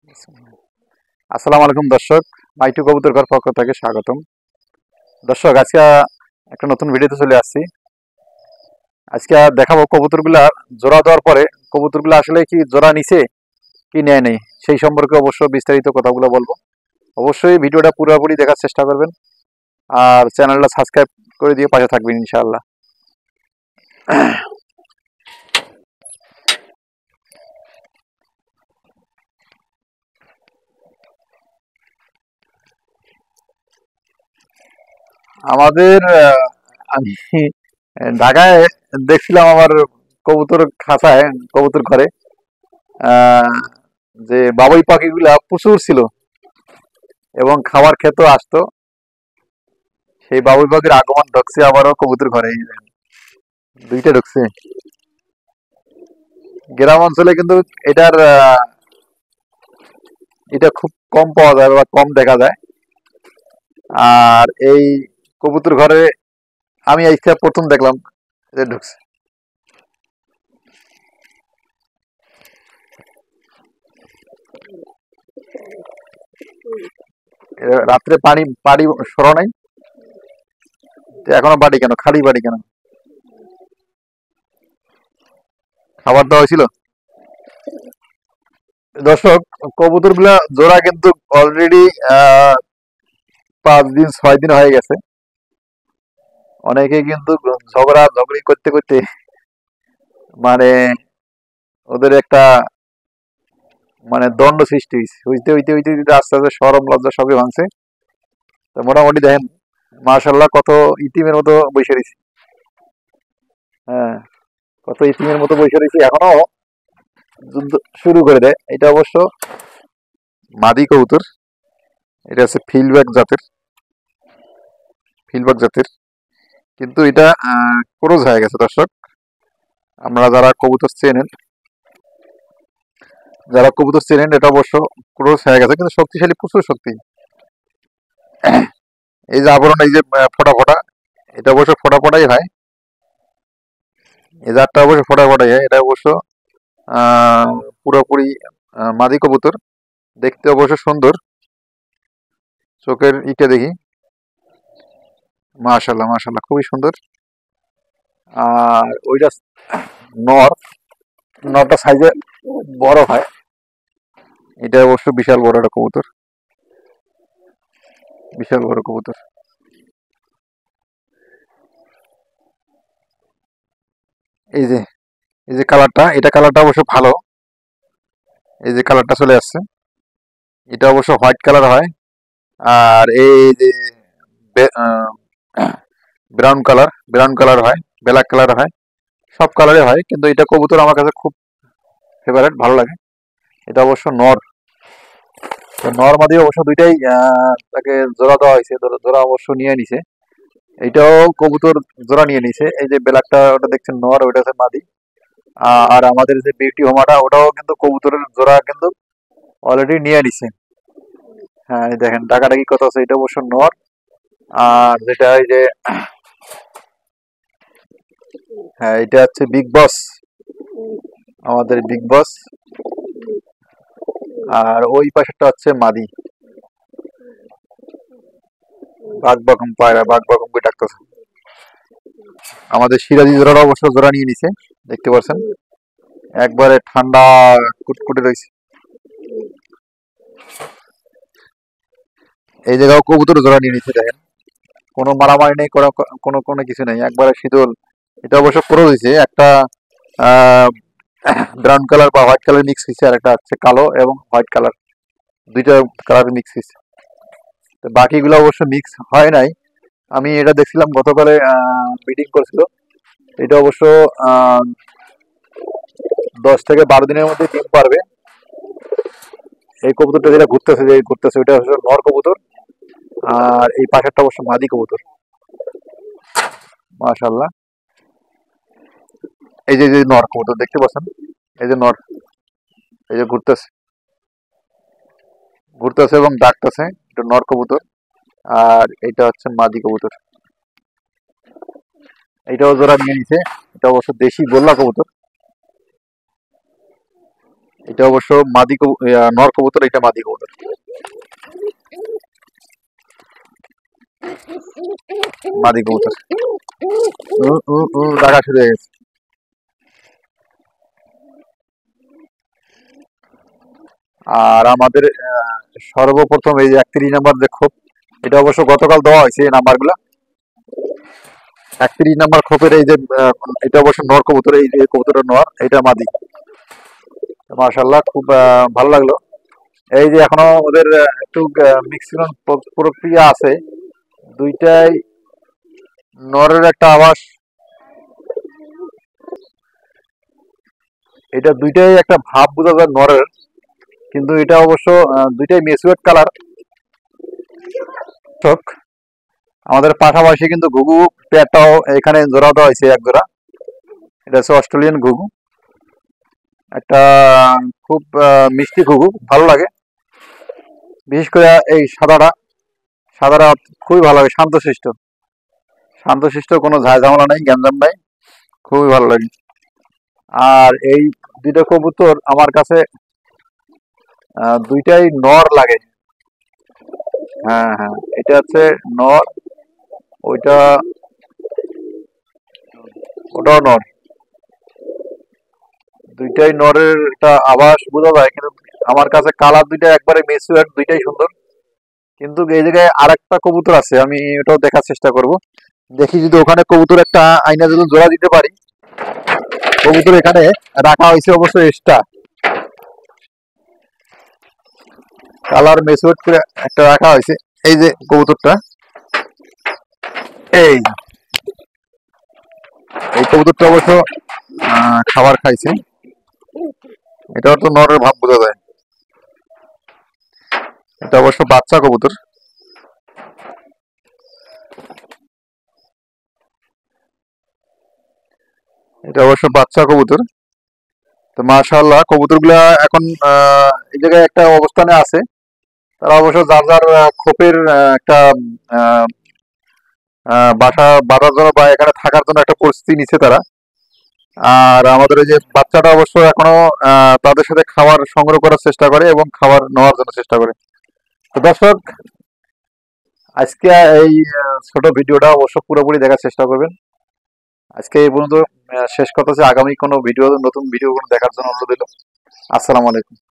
আসসালামু আলাইকুম দর্শক, মাইটু কবুতর ঘর পক্ষ থেকে স্বাগতম। দর্শক, আজকে একটা নতুন ভিডিওতে চলে আসছি। আজকে দেখাবো কবুতরগুলা জোড়া দেওয়ার পরে কবুতরগুলো আসলে কি জোড়া নিছে কি নেয় নেই সেই সম্পর্কে অবশ্য বিস্তারিত কথাগুলো বলবো। অবশ্যই ভিডিওটা পুরোপুরি দেখার চেষ্টা করবেন আর চ্যানেলটা সাবস্ক্রাইব করে দিয়ে পাশে থাকবেন ইনশাআল্লাহ। আমাদের আমি ঢাকায় দেখছিলাম আমার কবুতর খাঁচায়, কবুতর ঘরে আহ, যে বাবুই পাখিগুলা প্রচুর ছিল এবং খাবার খেতেও আসতো। সেই বাবুই পাখির আগমন ঢুকছে আবারও কবুতর ঘরে, এই যে দুইটা ঢুকছে। গ্রাম অঞ্চলে কিন্তু এটার এটা খুব কম পাওয়া যায় বা কম দেখা যায়। আর এই কবুতর ঘরে আমি আজকে প্রথম দেখলাম যে ঢুকছে। রাত্রে পানি বাড়ি সরা নাই, তো এখনো বাড়ি কেন, খালি বাড়ি কেন? খাবার দেওয়া হয়েছিল? দর্শক, কবুতর গুলা জোড়া কিন্তু অলরেডি 5 দিন 6 দিন হয়ে গেছে। অনেকে কিন্তু ঝগড়া ঝগড়ি করতে করতে মানে ওদের একটা দ্বন্দ্ব সৃষ্টি হয়েছে, হইতে হইতে হইতে হইতে আস্তে আস্তে শরম লজ্জা সবই ভাঙছে। তো মোটামুটি দেখেন, মাশাল্লাহ কত ইতিমের মতো বসে রয়েছে। হ্যাঁ, কত ইতিমের মতো বসে রয়েছে, এখনো যুদ্ধ শুরু করে দেয়। এটা অবশ্য মাদি কবুতর, এটা হচ্ছে ফিলবাগ জাতের, কিন্তু এটা ক্রোজ হয়ে গেছে দর্শক। আমরা যারা কবুতর চেনেন এটা অবশ্য ক্রোজ হয়ে গেছে, কিন্তু শক্তিশালী, প্রচুর শক্তি। এই যে আবরণ, এই যে ফোটা ফোটা, এটা অবশ্য ফোটা ফোটাই হয়। এই জাতটা অবশ্য ফোটা ফোটাই হয়, এটা অবশ্য আহ পুরোপুরি মাদি কবুতর। দেখতে অবশ্য সুন্দর, চোখের ইটে দেখি, মাশাল্লাহ মাশাল্লাহ খুবই সুন্দর। আর ওইটা নর, নরটা সাইজে বড় হয়। এটা অবশ্য বিশাল বড় একটা কবুতর, বিশাল বড় কবুতর। এই যে এই যে কালারটা, এটা কালারটা অবশ্য ভালো। এই যে কালারটা চলে আসছে, এটা অবশ্য হোয়াইট কালার হয়। আর এই যে ব্রাউন কালার হয়, ব্ল্যাক কালার হয়, সব কালারে হয়, কিন্তু এটা কবুতর আমার কাছে খুব ফেভারিট, ভালো লাগে। এটা অবশ্য নর, তো নর মাদি অবশ্য দুইটাই তাকে জোড়া দেওয়া হয়েছে, জোড়া অবশ্য নিয়ে নিছে। এইটাও কবুতর জোড়া নিয়ে নিছে। এই যে ব্ল্যাকটা, ওটা দেখছেন নর, ওইটা হচ্ছে মাদি। আর আমাদের যে বিউটি হোমাটা, ওটাও কিন্তু কবুতরের জোড়া কিন্তু অলরেডি নিয়ে নিছে। হ্যাঁ, এই দেখেন ডাকাডাকি কত আছে, এটা অবশ্য নর। আর যেটা এই যে, হ্যাঁ এটা হচ্ছে বিগ বস, আমাদের বিগ বস। আর ওই পাশেরটা হচ্ছে মাদি, বাঘ বকম পায়রা, বাঘ বকম করে ডাকতেছে। আমাদের সিরাজি জোড়াটা অবশ্য জোড়া নিয়ে নিছে, দেখতে পাচ্ছেন, একবারে ঠান্ডা কুটকুটে রয়েছে। এই জায়গাও কবুতর জোড়া নিয়ে নিচ্ছে, দেখেন, কোনো মারামারি নেই, কোনো কোনো কোনো কিছু নেই, একবারে শীতল। এটা অবশ্য করে দিয়েছে একটা আহ ব্রাউন কালার বা হোয়াইট কালার মিক্স হয়েছে, আর একটা হচ্ছে কালো এবং হোয়াইট কালার, দুইটা কালার মিক্স হয়েছে। তো বাকিগুলো অবশ্য মিক্স হয় নাই। আমি এটা দেখছিলাম গতকালে মিটিং করছিল। এটা অবশ্য আহ 10 থেকে 12 দিনের মধ্যে ডিম পারবে। এই কবুতরটা যেটা ঘুরতেছে ওটা হচ্ছে নর কবুতর। আর এই পাশেরটা অবশ্য মাদি কবুতর, মাশাল্লাহ। এই যে যে নর কবুতর দেখতে পাচ্ছেন, এই যে নর, এই যে ঘুরতেছে ঘুরতেছে এবং ডাকতেছে, এটা নর কবুতর। আর এটা হচ্ছে মাদি কবুতর, এটাও জোড়া নিয়ে নিছে। এটা অবশ্য দেশি গোল্লা কবুতর। এটা অবশ্য নর কবুতর, এটা মাদি কবুতর। মাদি কবুতর ডাকা শুরু হয়ে গেছে। আর আমাদের সর্বপ্রথম এই যে 31 নাম্বার যে খোপ, এটা অবশ্য গতকাল দেওয়া হয়েছে এই নাম্বার গুলা। 31 নাম্বার খোপের এই যে এটা অবশ্য নর কবুতর, এই যে কবুতরের নর, এটা মাদি। মাশাআল্লাহ, খুব ভালো লাগলো। এই যে এখনো ওদের একটু মিক্সিং প্রক্রিয়া আছে, দুইটাই নরের একটা আভাস, এটা দুইটাই একটা ভাব বোঝা যায় নরের, কিন্তু এটা অবশ্য দুইটাই মেসুয়েট কালার। আমাদের পাশাপাশি কিন্তু ঘুঘু পেয়ারটাও এখানে জোড়া দেওয়া হয়েছে, এক জোড়া। এটা হচ্ছে অস্ট্রেলিয়ান ঘুঘু, একটা খুব মিষ্টি ঘুঘু, ভালো লাগে। বিশেষ করে এই সাদাটা খুবই ভালো লাগে, শান্তশিষ্ট, কোনো ঝামেলা নাই, গ্যাঞ্জাম নাই, খুবই ভালো লাগে। আর এই দুইটা কবুতর আমার কাছে দুইটাই নর লাগে। হ্যাঁ হ্যাঁ, এটা হচ্ছে নর, ওইটা ওটাও নর, দুইটাই নরের একটা আভাস বোঝা যায়। কিন্তু আমার কাছে কালার দুইটা একবারে মেচুয়ার, দুইটাই সুন্দর। কিন্তু এই জায়গায় আরেকটা কবুতর আছে, আমি ওটাও দেখার চেষ্টা করব, দেখি যদি ওখানে কবুতর একটা আইনা যদি জোড়া দিতে পারি। কবুতর এখানে রাখা হয়েছে অবশ্য এক্সট্রা, কালার মেচুয়ার করে একটা রাখা হয়েছে। এই যে কবুতরটা, এই এই কবুতরটা অবশ্য খাবার খাইছে, এটাও তো নরের ভাব বোঝা যায়। এটা অবশ্য বাচ্চা কবুতর, এটা অবশ্য বাচ্চা কবুতর। তো মাশাআল্লাহ, কবুতরগুলা এখন এই জায়গায় একটা অবস্থানে আছে। তারা অবশ্য যার যার খোপের একটা আহ, বাসা বাঁধার জন্য বা এখানে থাকার জন্য একটা পরিস্থিতি নিচ্ছে তারা। আর আমাদের এই যে বাচ্চাটা অবশ্য এখনো তাদের সাথে খাবার সংগ্রহ করার চেষ্টা করে এবং খাবার নেওয়ার জন্য চেষ্টা করে। তো দর্শক, আজকে এই ছোট ভিডিওটা অবশ্য পুরোপুরি দেখার চেষ্টা করবেন। আজকে এই পর্যন্ত শেষ কথা হচ্ছে, আগামী কোনো ভিডিও, নতুন ভিডিও দেখার জন্য অনুরোধ রইল। আসসালামু আলাইকুম।